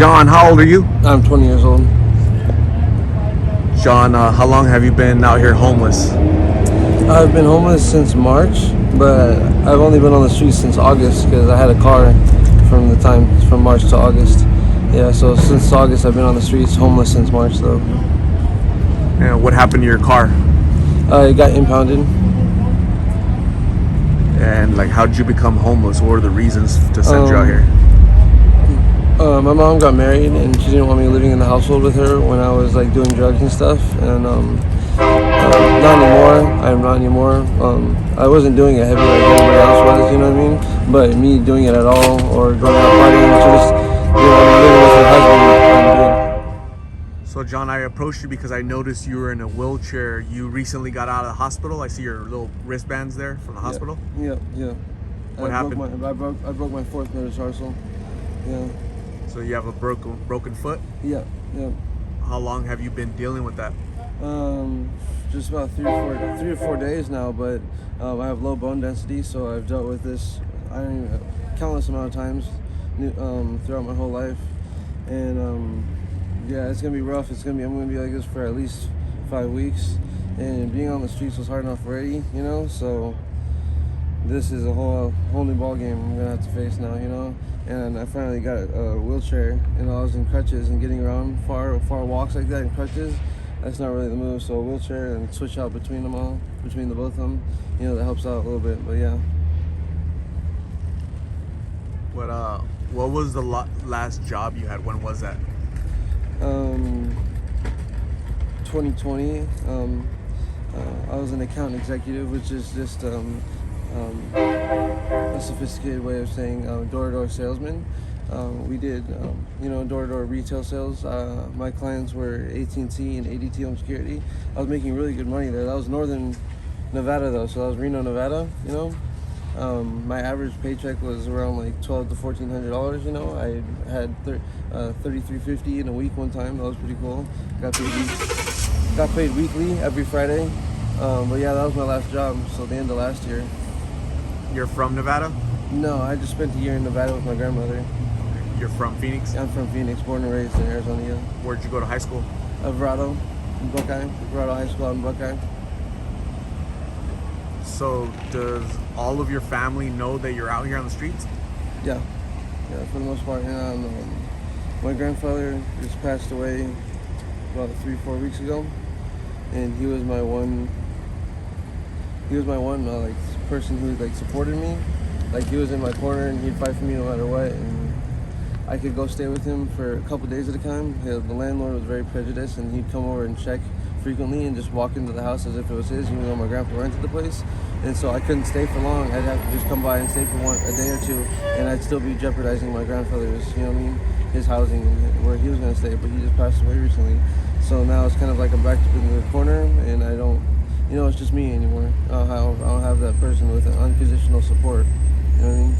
John, how old are you? I'm 20 years old. John, how long have you been out here homeless? I've been homeless since March, but I've only been on the streets since August because I had a car from March to August. Yeah, so since August I've been on the streets homeless since March though. And what happened to your car? It got impounded. And like, how did you become homeless? What were the reasons to send you out here? My mom got married and she didn't want me living in the household with her when I was like doing drugs and stuff. And not anymore. I'm not anymore. I wasn't doing it heavy like everybody else was, you know what I mean? But me doing it at all or going out partying, just living with her husband, I'm good. So John, I approached you because I noticed you were in a wheelchair. You recently got out of the hospital. I see your little wristbands there from the hospital. Yeah. What happened? I broke my fourth metatarsal. Yeah. So you have a broken foot? Yeah. How long have you been dealing with that? Just about 3 or 4 days now, but I have low bone density, so I've dealt with this countless amount of times throughout my whole life, and yeah, it's gonna be rough. I'm gonna be like this for at least 5 weeks, and being on the streets was hard enough already, so this is a whole new ball game I'm gonna have to face now, and I finally got a wheelchair, and I was in crutches, and getting around far walks like that in crutches, that's not really the move. So a wheelchair and switch out between the both of them, that helps out a little bit. But yeah. What was the last job you had? When was that? 2020. I was an account executive, which is just a sophisticated way of saying door-to-door salesman. We did, door-to-door retail sales. My clients were AT&T and ADT Home Security. I was making really good money there. That was northern Nevada though, so that was Reno, Nevada. My average paycheck was around like $1,200 to $1,400. I had $3,350 in a week one time. That was pretty cool. Got paid weekly every Friday. But yeah, that was my last job. So the end of last year. You're from Nevada? No, I just spent a year in Nevada with my grandmother. You're from Phoenix? I'm from Phoenix, born and raised in Arizona. Yeah. Where'd you go to high school? Verado, in Buckeye. Verado High School out in Buckeye. So does all of your family know that you're out here on the streets? Yeah, for the most part. And my grandfather just passed away about 3-4 weeks ago, and he was my one person who supported me. He was in my corner and he'd fight for me no matter what, and I could go stay with him for a couple days at a time. The landlord was very prejudiced, and he'd come over and check frequently and just walk into the house as if it was his, even though my grandpa rented the place. And so I couldn't stay for long. I'd have to just come by and stay for a day or two, and I'd still be jeopardizing my grandfather's, his housing and where he was going to stay. But he just passed away recently, so now it's kind of like I'm back in the corner, and I don't, it's just me anymore. I don't have that person with unconditional support. You know what I mean?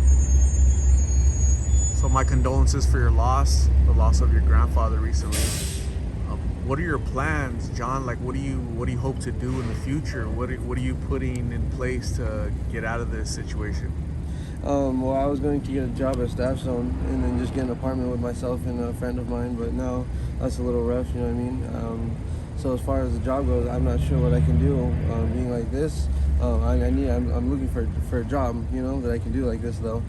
So my condolences for your loss, the loss of your grandfather recently. What are your plans, John? What do you hope to do in the future? What are you putting in place to get out of this situation? Well, I was going to get a job at Staff Zone and then just get an apartment with myself and a friend of mine, but now that's a little rough, you know what I mean? So as far as the job goes, I'm not sure what I can do being like this. I'm looking for a job, that I can do like this though.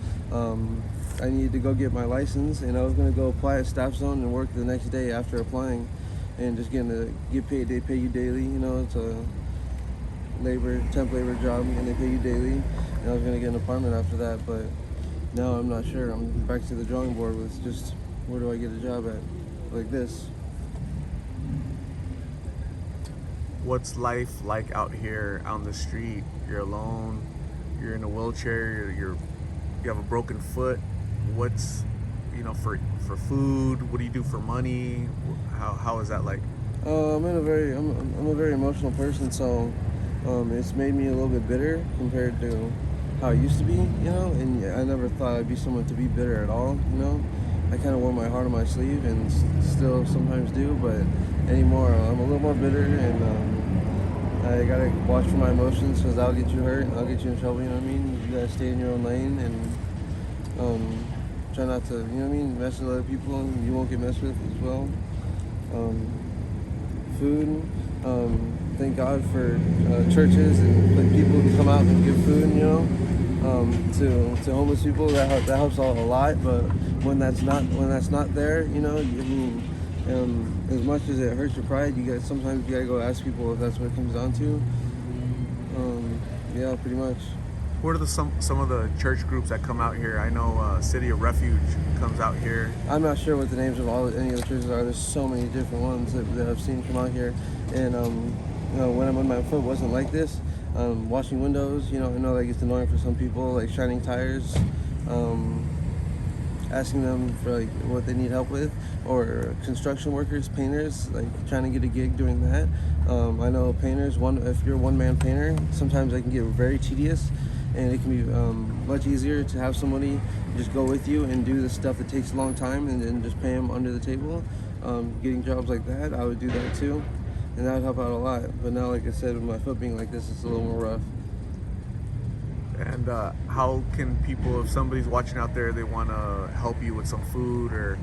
I need to go get my license, and I was going to go apply at Staff Zone and work the next day after applying, and just get paid. They pay you daily, it's a temp labor job, and they pay you daily. And I was going to get an apartment after that, but now I'm not sure. I'm back to the drawing board with just where do I get a job at like this. What's life like out here on the street? You're alone, you're in a wheelchair, you have a broken foot. What's for food? What do you do for money? How is that like? I'm a very emotional person, so it's made me a little bit bitter compared to how I used to be, and I never thought I'd be someone to be bitter at all, I kind of wore my heart on my sleeve and still sometimes do, but anymore I'm a little more bitter, and I gotta watch for my emotions because that'll get you hurt and I'll get you in trouble, you know what I mean? You gotta stay in your own lane, and try not to, you know what I mean, mess with other people, and you won't get messed with as well. Food. Thank God for churches and like people who come out and give food, you know, to homeless people. That helps a lot. But when that's not there, you know, I mean, as much as it hurts your pride, sometimes you gotta go ask people if that's what it comes down to. Yeah, pretty much. What are some of the church groups that come out here? I know City of Refuge comes out here. I'm not sure what the names of any of the churches are. There's so many different ones that I've seen come out here. And you know, when I'm on my foot wasn't like this. Washing windows, you know, I know like it's annoying for some people, like shining tires, asking them for like what they need help with, or construction workers, painters, like trying to get a gig doing that. I know painters, if you're a one-man painter, sometimes it can get very tedious, and it can be much easier to have somebody just go with you and do the stuff that takes a long time, and then just pay them under the table. Getting jobs like that, I would do that too, and that would help out a lot. But now, like I said, with my foot being like this, it's a little more rough. And how can people, if somebody's watching out there, they want to help you with some food or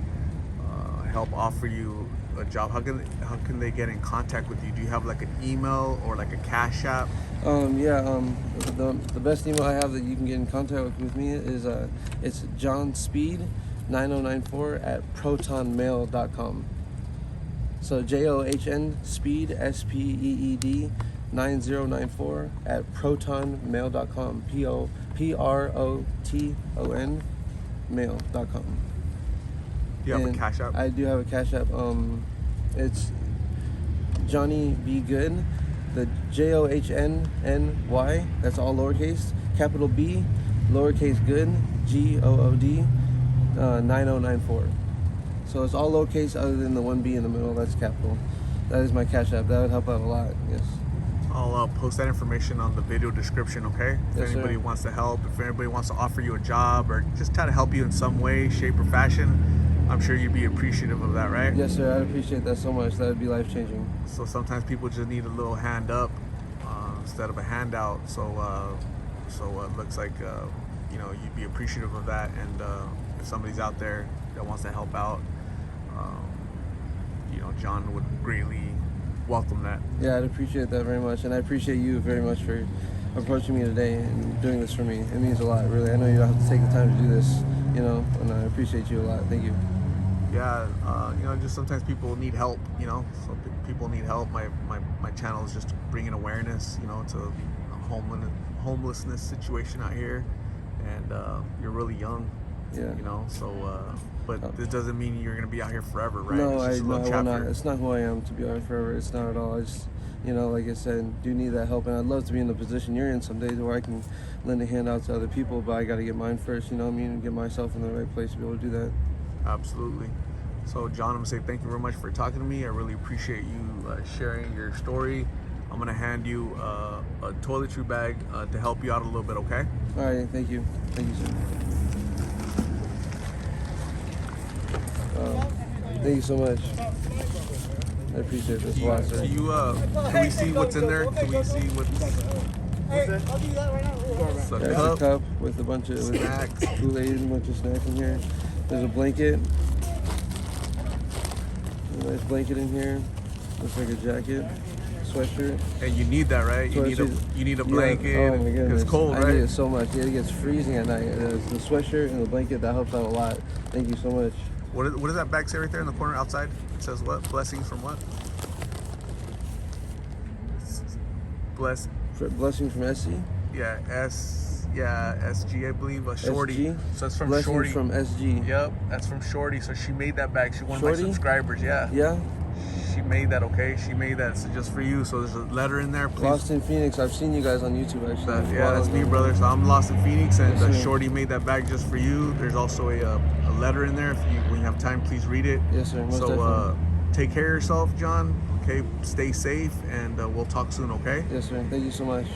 help offer you a job, how can they get in contact with you? Do you have like an email or like a cash app? The best email I have that you can get in contact with me is it's johnspeed9094@protonmail.com. So JOHN Speed SPEED 9094@protonmail.com. PROTON mail.com. Do you have a cash app? I do have a cash app. It's Johnny B Good. The JOHNNY. That's all lowercase. Capital B, lowercase good. GOOD 9094. So it's all lowercase other than the one B in the middle. That's capital. That is my cash app. That would help out a lot. Yes. I'll post that information on the video description, okay? If anybody wants to help, if anybody wants to offer you a job or just try to help you in some way, shape, or fashion, I'm sure you'd be appreciative of that, right? Yes, sir. I'd appreciate that so much. That would be life-changing. So sometimes people just need a little hand up instead of a handout. So it looks like, you know, you'd be appreciative of that. And if somebody's out there that wants to help out, you know, John would greatly welcome that. Yeah, I'd appreciate that very much, and I appreciate you very much for approaching me today and doing this for me. It means a lot, really. I know you don't have to take the time to do this, you know, and I appreciate you a lot. Thank you. Yeah, you know, just sometimes people need help, you know, so people need help. My channel is just bringing awareness, you know, to a homelessness situation out here, and you're really young. Yeah. You know, so but this doesn't mean you're gonna be out here forever, right? No, it's I will not. It's not who I am to be out here forever. It's not at all. I just, you know, like I said, do need that help, and I'd love to be in the position you're in some days where I can lend a hand out to other people, but I got to get mine first. You know what I mean? And get myself in the right place to be able to do that. Absolutely. So, John, I'm gonna say thank you very much for talking to me. I really appreciate you sharing your story. I'm gonna hand you a toiletry bag to help you out a little bit, okay? All right. Thank you. Thank you, sir. Thank you so much. I appreciate this a lot, sir. Can we see what's in there? Can we see what's... There's a cup with a bunch of snacks, Kool-Aid, and a bunch of snacks in here. There's a blanket. A nice blanket in here. Looks like a jacket, sweatshirt. And you need that, right? You need a blanket. Yeah. Oh my goodness. It's cold, right? I need it so much. Yeah, it gets freezing at night. The sweatshirt and the blanket, that helps out a lot. Thank you so much. What does that bag say right there in the corner outside? It says what? Blessings from what? Blessings from SC? Yeah, SG, I believe. Shorty. SG? So it's from Blessings Shorty. from SG. Yep, that's from Shorty. So she made that bag. She's one Shorty? of my subscribers. Yeah. Yeah? She made that, okay? She made that. So just for you. So there's a letter in there. Please. Lost in Phoenix. I've seen you guys on YouTube, actually. That's me, brother. So I'm Lost in Phoenix, and Yes, Shorty made that bag just for you. There's also a letter in there. When you have time, please read it. Yes, sir. Most so definitely. take care of yourself, John. Okay, stay safe, and we'll talk soon, okay? Yes, sir. Thank you so much.